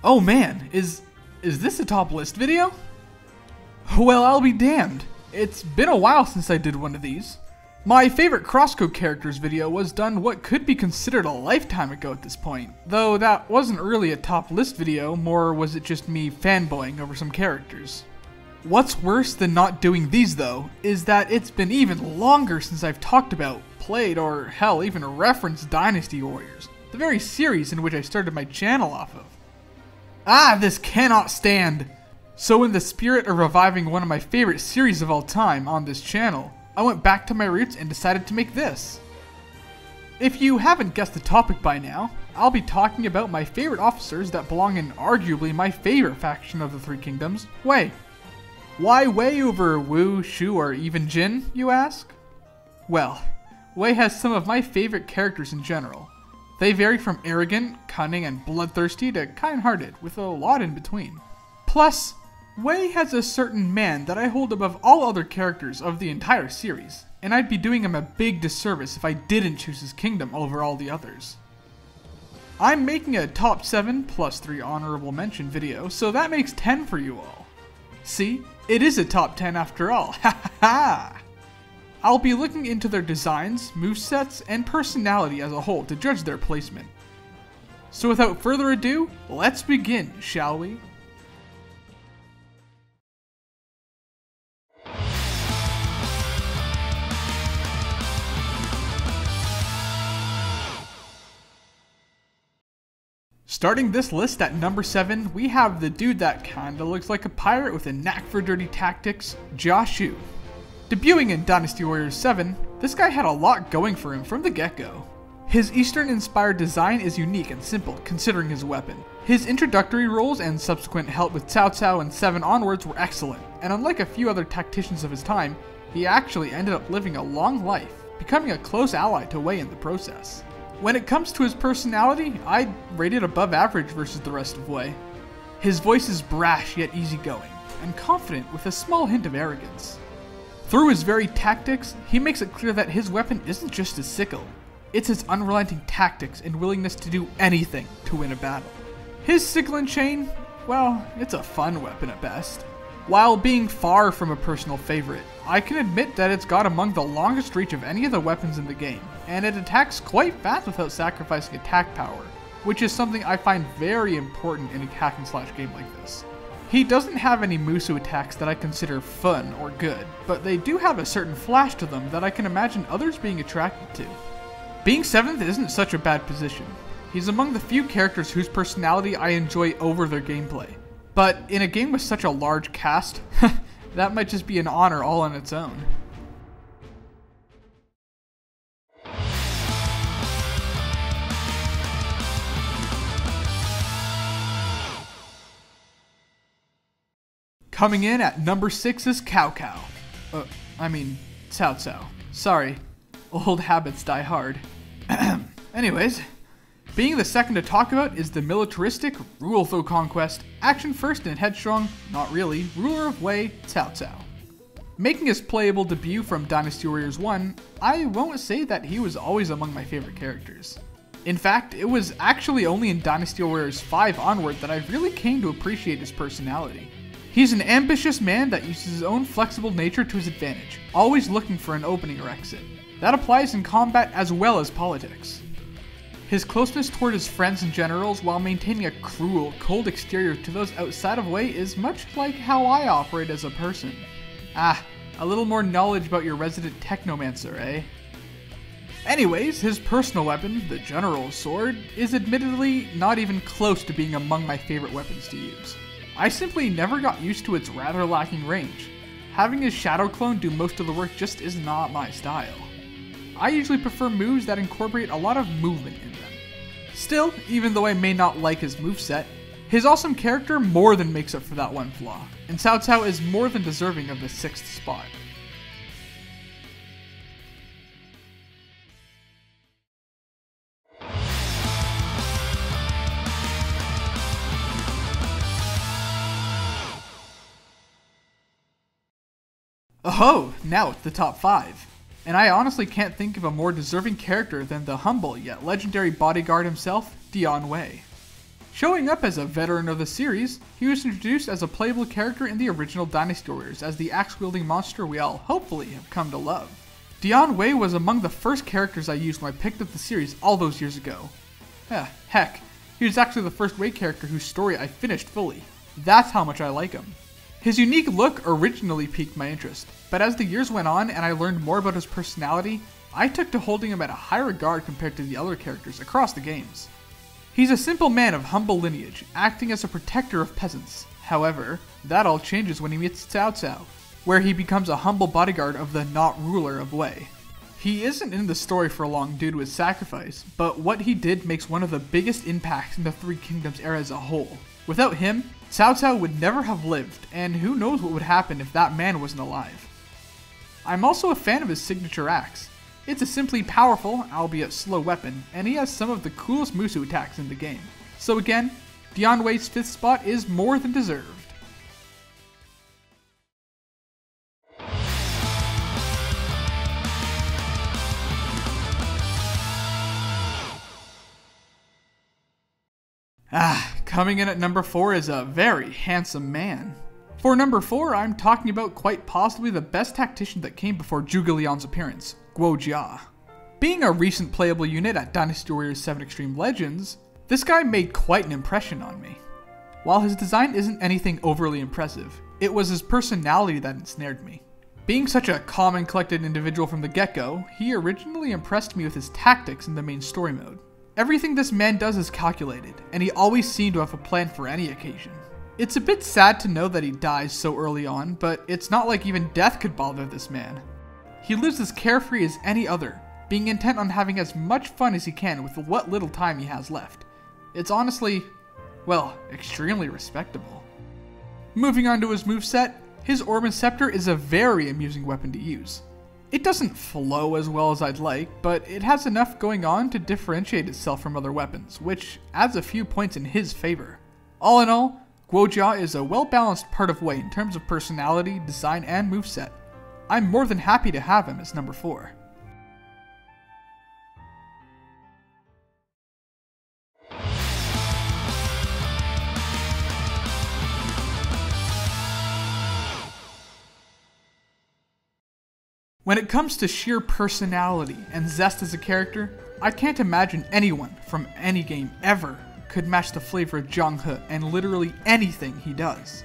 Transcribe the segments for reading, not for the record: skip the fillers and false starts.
Oh man, is this a top list video? Well, I'll be damned. It's been a while since I did one of these. My favorite crosscode characters video was done what could be considered a lifetime ago at this point, though that wasn't really a top list video, more was it just me fanboying over some characters. What's worse than not doing these though, is that it's been even longer since I've talked about, played, or hell, even referenced Dynasty Warriors, the very series in which I started my channel off of. Ah, this cannot stand! So in the spirit of reviving one of my favorite series of all time on this channel, I went back to my roots and decided to make this. If you haven't guessed the topic by now, I'll be talking about my favorite officers that belong in arguably my favorite faction of the Three Kingdoms, Wei. Why Wei over Wu, Shu, or even Jin, you ask? Well, Wei has some of my favorite characters in general. They vary from arrogant, cunning, and bloodthirsty to kind-hearted, with a lot in between. Plus, Wei has a certain man that I hold above all other characters of the entire series, and I'd be doing him a big disservice if I didn't choose his kingdom over all the others. I'm making a top 7 plus 3 honorable mention video, so that makes 10 for you all. See, it is a top 10 after all, ha ha ha! I'll be looking into their designs, movesets, and personality as a whole to judge their placement. So without further ado, let's begin, shall we? Starting this list at number 7, we have the dude that kinda looks like a pirate with a knack for dirty tactics, Xiahou Yuan. Debuting in Dynasty Warriors 7, this guy had a lot going for him from the get-go. His Eastern-inspired design is unique and simple, considering his weapon. His introductory roles and subsequent help with Cao Cao and 7 onwards were excellent, and unlike a few other tacticians of his time, he actually ended up living a long life, becoming a close ally to Wei in the process. When it comes to his personality, I'd rate it above average versus the rest of Wei. His voice is brash yet easygoing, and confident with a small hint of arrogance. Through his very tactics, he makes it clear that his weapon isn't just his sickle, it's his unrelenting tactics and willingness to do anything to win a battle. His sickle and chain, well, it's a fun weapon at best. While being far from a personal favorite, I can admit that it's got among the longest reach of any of the weapons in the game, and it attacks quite fast without sacrificing attack power, which is something I find very important in a hack and slash game like this. He doesn't have any Musu attacks that I consider fun or good, but they do have a certain flash to them that I can imagine others being attracted to. Being 7th isn't such a bad position. He's among the few characters whose personality I enjoy over their gameplay. But in a game with such a large cast, that might just be an honor all on its own. Coming in at number 6 is Cao Cao. Cao Cao. Sorry, old habits die hard. Anyways, being the second to talk about is the militaristic, rule through conquest, action first and headstrong, not really, ruler of Wei, Cao Cao. Making his playable debut from Dynasty Warriors 1, I won't say that he was always among my favorite characters. In fact, it was actually only in Dynasty Warriors 5 onward that I really came to appreciate his personality. He's an ambitious man that uses his own flexible nature to his advantage, always looking for an opening or exit. That applies in combat as well as politics. His closeness toward his friends and generals while maintaining a cruel, cold exterior to those outside of Wei is much like how I operate as a person. Ah, a little more knowledge about your resident technomancer, eh? Anyways, his personal weapon, the General's Sword, is admittedly not even close to being among my favorite weapons to use. I simply never got used to its rather lacking range. Having his shadow clone do most of the work just is not my style. I usually prefer moves that incorporate a lot of movement in them. Still, even though I may not like his moveset, his awesome character more than makes up for that one flaw, and Cao Cao is more than deserving of the 6th spot. Oh, now it's the top 5. And I honestly can't think of a more deserving character than the humble yet legendary bodyguard himself, Wei. Showing up as a veteran of the series, he was introduced as a playable character in the original Dynasty Warriors as the axe-wielding monster we all hopefully have come to love. Dian Wei was among the first characters I used when I picked up the series all those years ago. Heck, he was actually the first Wei character whose story I finished fully. That's how much I like him. His unique look originally piqued my interest, but as the years went on and I learned more about his personality, I took to holding him at a high regard compared to the other characters across the games. He's a simple man of humble lineage, acting as a protector of peasants. However, that all changes when he meets Cao Cao, where he becomes a humble bodyguard of the not ruler of Wei. He isn't in the story for long due to his sacrifice, but what he did makes one of the biggest impacts in the Three Kingdoms era as a whole. Without him, Cao Cao would never have lived, and who knows what would happen if that man wasn't alive. I'm also a fan of his signature axe. It's a simply powerful, albeit slow weapon, and he has some of the coolest Musu attacks in the game. So again, Dian Wei's 5th spot is more than deserved. Coming in at number 4 is a very handsome man. For number 4, I'm talking about quite possibly the best tactician that came before Zhuge Liang's appearance, Guo Jia. Being a recent playable unit at Dynasty Warriors 7 Extreme Legends, this guy made quite an impression on me. While his design isn't anything overly impressive, it was his personality that ensnared me. Being such a calm and collected individual from the get-go, he originally impressed me with his tactics in the main story mode. Everything this man does is calculated, and he always seemed to have a plan for any occasion. It's a bit sad to know that he dies so early on, but it's not like even death could bother this man. He lives as carefree as any other, being intent on having as much fun as he can with what little time he has left. It's honestly, well, extremely respectable. Moving on to his moveset, his Orban Scepter is a very amusing weapon to use. It doesn't flow as well as I'd like, but it has enough going on to differentiate itself from other weapons, which adds a few points in his favor. All in all, Guo Jia is a well-balanced part of Wei in terms of personality, design, and moveset. I'm more than happy to have him as number 4. When it comes to sheer personality and zest as a character, I can't imagine anyone from any game ever could match the flavor of Zhang He and literally anything he does.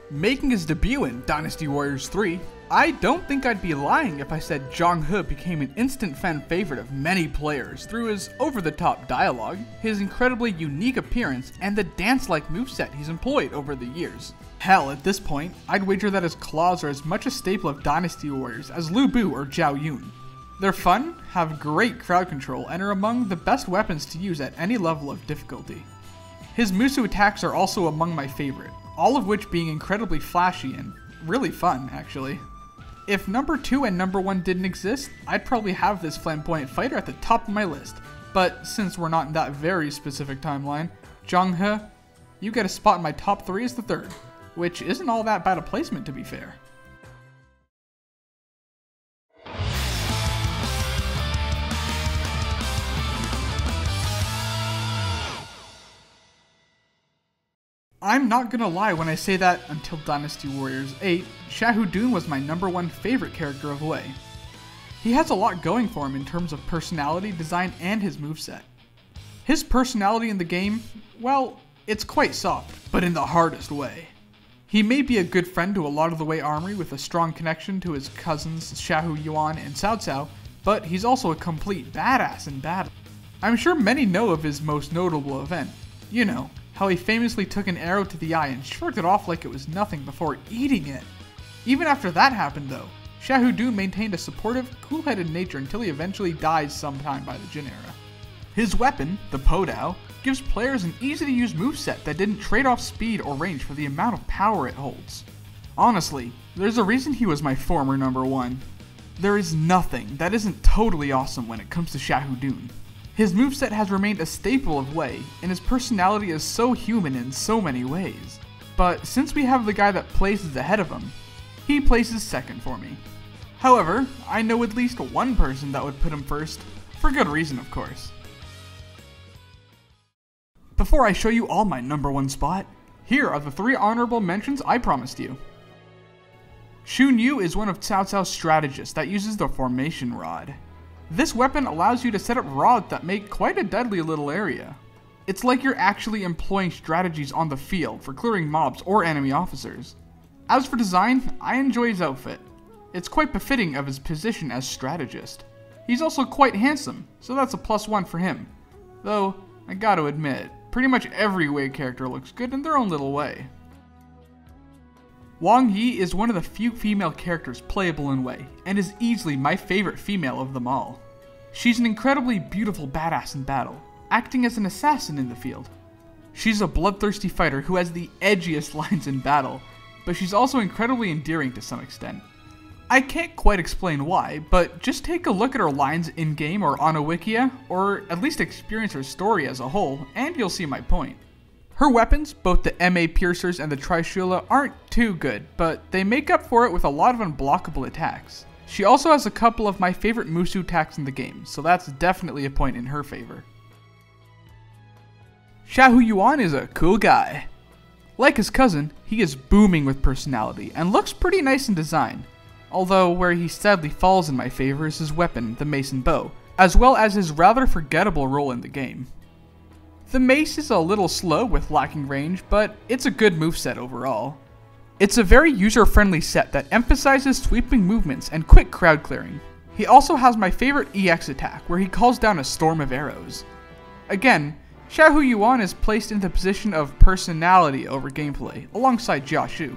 Making his debut in Dynasty Warriors 3, I don't think I'd be lying if I said Zhang He became an instant fan favorite of many players through his over-the-top dialogue, his incredibly unique appearance, and the dance-like moveset he's employed over the years. Hell, at this point, I'd wager that his claws are as much a staple of Dynasty Warriors as Lu Bu or Xiahou Yuan. They're fun, have great crowd control, and are among the best weapons to use at any level of difficulty. His Musu attacks are also among my favorite, all of which being incredibly flashy and really fun, actually. If number 2 and number 1 didn't exist, I'd probably have this flamboyant fighter at the top of my list, but since we're not in that very specific timeline, Zhang He, you get a spot in my top 3 as the 3rd, which isn't all that bad a placement to be fair. I'm not gonna lie when I say that until Dynasty Warriors 8, Xiahou Yuan was my number 1 favorite character of Wei. He has a lot going for him in terms of personality, design, and his moveset. His personality in the game, well, it's quite soft, but in the hardest way. He may be a good friend to a lot of the Wei army with a strong connection to his cousins Xiahou Yuan and Cao Cao, but he's also a complete badass in battle. I'm sure many know of his most notable event. You know, how he famously took an arrow to the eye and shrugged it off like it was nothing before eating it. Even after that happened though, Xiahou Yuan maintained a supportive, cool-headed nature until he eventually dies sometime by the Jin era. His weapon, the Podao, gives players an easy-to-use moveset that didn't trade off speed or range for the amount of power it holds. Honestly, there's a reason he was my former number 1. There is nothing that isn't totally awesome when it comes to Xiahou Yuan. His moveset has remained a staple of Wei, and his personality is so human in so many ways. But since we have the guy that places ahead of him, he places second for me. However, I know at least one person that would put him first, for good reason of course. before I show you all my #1 spot, here are the 3 honorable mentions I promised you. Xun Yu is one of Cao Cao's strategists that uses the formation rod. This weapon allows you to set up rods that make quite a deadly little area. It's like you're actually employing strategies on the field for clearing mobs or enemy officers. As for design, I enjoy his outfit. It's quite befitting of his position as strategist. He's also quite handsome, so that's a +1 for him. Though, I gotta admit, pretty much every Wei character looks good in their own little way. Wang Yi is one of the few female characters playable in Wei, and is easily my favorite female of them all. She's an incredibly beautiful badass in battle, acting as an assassin in the field. She's a bloodthirsty fighter who has the edgiest lines in battle, but she's also incredibly endearing to some extent. I can't quite explain why, but just take a look at her lines in-game or on a wikia, or at least experience her story as a whole, and you'll see my point. Her weapons, both the MA piercers and the Trishula, aren't too good, but they make up for it with a lot of unblockable attacks. She also has a couple of my favorite Musu attacks in the game, so that's definitely a point in her favor. Xiahou Yuan is a cool guy. Like his cousin, he is booming with personality and looks pretty nice in design. Although where he sadly falls in my favor is his weapon, the mace and bow, as well as his rather forgettable role in the game. The mace is a little slow with lacking range, but it's a good moveset overall. It's a very user-friendly set that emphasizes sweeping movements and quick crowd clearing. He also has my favorite EX attack, where he calls down a storm of arrows. Again, Xiahou Yuan is placed in the position of personality over gameplay, alongside Xiahou.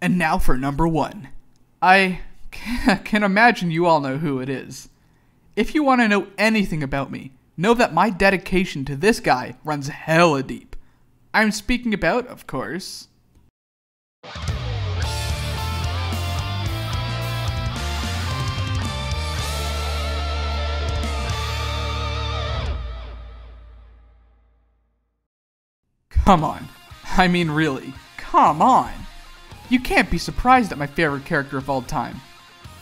And now for #1. I can imagine you all know who it is. If you want to know anything about me, know that my dedication to this guy runs hella deep. I'm speaking about, of course, come on. I mean really, come on. You can't be surprised at my favorite character of all time.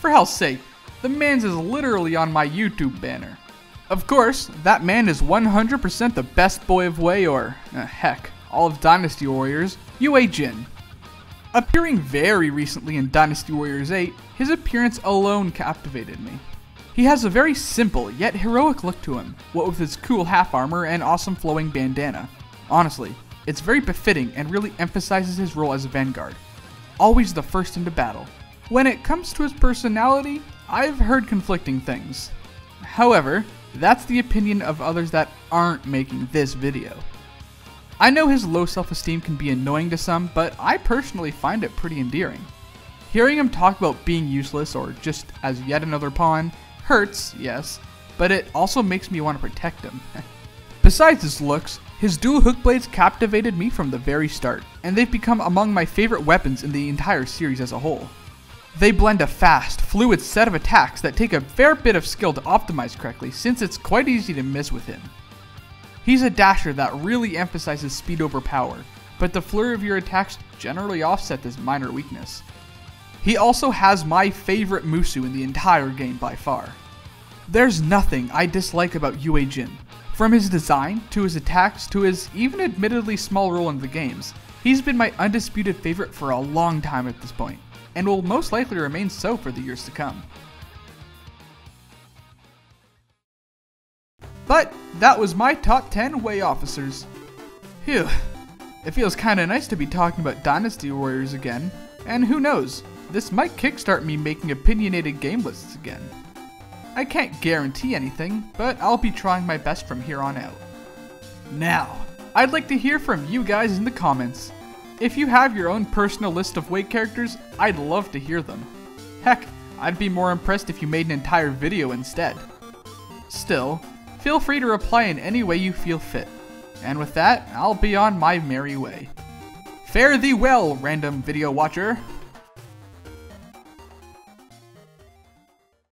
For hell's sake, the man's is literally on my YouTube banner. Of course, that man is 100% the best boy of Wei, or heck, all of Dynasty Warriors, Yue Jin. Appearing very recently in Dynasty Warriors 8, his appearance alone captivated me. He has a very simple yet heroic look to him, what with his cool half armor and awesome flowing bandana. Honestly, it's very befitting and really emphasizes his role as a vanguard. Always the first into battle. When it comes to his personality, I've heard conflicting things. However, that's the opinion of others that aren't making this video. I know his low self-esteem can be annoying to some, but I personally find it pretty endearing. Hearing him talk about being useless or just as yet another pawn hurts, yes, but it also makes me want to protect him. Besides his looks, his dual hook blades captivated me from the very start, and they've become among my favorite weapons in the entire series as a whole. They blend a fast, fluid set of attacks that take a fair bit of skill to optimize correctly, since it's quite easy to miss with him. He's a dasher that really emphasizes speed over power, but the flurry of your attacks generally offset this minor weakness. He also has my favorite Musu in the entire game by far. There's nothing I dislike about Yue Jin. From his design, to his attacks, to his even admittedly small role in the games, he's been my undisputed favorite for a long time at this point, and will most likely remain so for the years to come. But that was my top 10 Wei Officers. Phew, it feels kinda nice to be talking about Dynasty Warriors again, and who knows, this might kickstart me making opinionated game lists again. I can't guarantee anything, but I'll be trying my best from here on out. Now, I'd like to hear from you guys in the comments. If you have your own personal list of Wei characters, I'd love to hear them. Heck, I'd be more impressed if you made an entire video instead. Still, feel free to reply in any way you feel fit. And with that, I'll be on my merry way. Fare thee well, random video watcher.